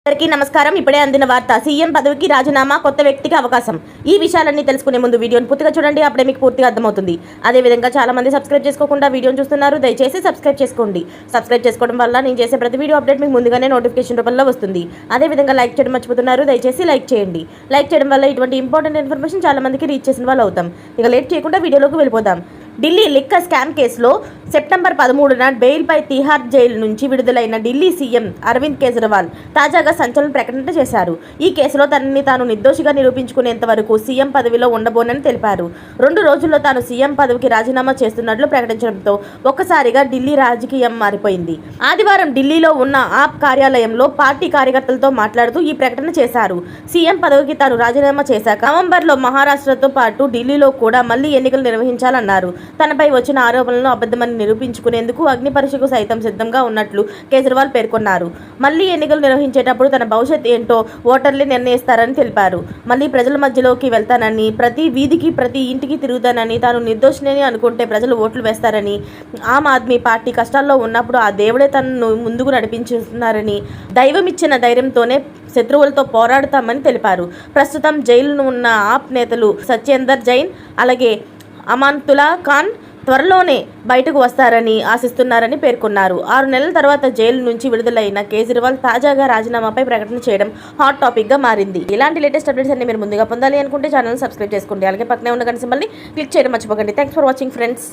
అందరికీ నమస్కారం. ఇప్పుడే అందిన వార్త. సీఎం పదవికి రాజీనామా, కొత్త వ్యక్తికి అవకాశం. ఈ విషయాలన్నీ తెలుసుకునే ముందు వీడియోని పూర్తిగా చూడండి. అప్పుడే మీకు పూర్తిగా అర్థమవుతుంది. అదేవిధంగా చాలా మంది సబ్స్క్రైబ్ చేసుకోకుండా వీడియోని చూస్తున్నారు. దయచేసి సబ్స్క్రైబ్ చేసుకోండి. సబ్స్క్రైబ్ చేసుకోవడం వల్ల నేను చేసే ప్రతి వీడియో అప్డేట్ మీకు ముందుగానే నోటిఫికేషన్ రూపంలో వస్తుంది. అదేవిధంగా లైక్ చేయడం మర్చిపోతున్నారు. దయచేసి లైక్ చేయండి. లైక్ చేయడం వల్ల ఇటువంటి ఇంపార్టెంట్ ఇన్ఫర్మేషన్ చాలా మందికి రీచ్ చేసిన వాళ్ళు అవుతాం. ఇక లేట్ చేయకుండా వీడియోలోకి వెళ్ళిపోదాం. ఢిల్లీ లిక్కర్ స్కామ్ కేసులో సెప్టెంబర్ 13న బెయిల్పై తిహార్ జైలు నుంచి విడుదలైన ఢిల్లీ సీఎం అరవింద్ కేజ్రీవాల్ తాజాగా సంచలన ప్రకటన చేశారు. ఈ కేసులో తనని తాను నిర్దోషిగా నిరూపించుకునేంత వరకు సీఎం పదవిలో ఉండబోనని తెలిపారు. 2 రోజుల్లో తాను సీఎం పదవికి రాజీనామా చేస్తున్నట్లు ప్రకటించడంతో ఒక్కసారిగా ఢిల్లీ రాజకీయం మారిపోయింది. ఆదివారం ఢిల్లీలో ఉన్న ఆప్ కార్యాలయంలో పార్టీ కార్యకర్తలతో మాట్లాడుతూ ఈ ప్రకటన చేశారు. సీఎం పదవికి తాను రాజీనామా చేశాక నవంబర్లో మహారాష్ట్రతో పాటు ఢిల్లీలో కూడా మళ్లీ ఎన్నికలు నిర్వహించాలన్నారు. తనపై వచ్చిన ఆరోపణలను అబద్ధమని నిరూపించుకునేందుకు అగ్ని పరీక్షకు సైతం సిద్ధంగా ఉన్నట్లు కేజ్రీవాల్ పేర్కొన్నారు. మళ్లీ ఎన్నికలు నిర్వహించేటప్పుడు తన భవిష్యత్ ఏంటో ఓటర్లే నిర్ణయిస్తారని తెలిపారు. మళ్లీ ప్రజల మధ్యలోకి వెళ్తానని, ప్రతి వీధికి ప్రతి ఇంటికి తిరుగుతానని, తాను నిర్దోషిని అనుకుంటే ప్రజలు ఓట్లు వేస్తారని, ఆమ్ ఆద్మీ పార్టీ కష్టాల్లో ఉన్నప్పుడు ఆ దేవుడే తనను ముందుకు నడిపించుతున్నారని, దైవం ఇచ్చిన ధైర్యంతోనే శత్రువులతో పోరాడతామని తెలిపారు. ప్రస్తుతం జైలును ఉన్న ఆప్ నేతలు సత్యేందర్ జైన్ అలాగే అమాన్తుల్లా ఖాన్ త్వరలోనే బయటకు వస్తారని ఆశిస్తున్నారని పేర్కొన్నారు. 6 నెలల తర్వాత జైలు నుంచి విడుదలైన కేజ్రీవాల్ తాజాగా రాజీనామాపై ప్రకటన చేయడం హాట్ టాపిక్గా మారింది. ఇలాంటి లేటెస్ట్ అప్డేట్స్ అన్ని మీరు ముందుగా పొందాలి అనుకుంటే ఛానల్ సబ్స్క్రైబ్ చేసుకోండి. అలాగే పక్కనే ఉన్న గంట సింబల్ని క్లిక్ చేయడం మర్చిపోకండి. Thanks for watching friends.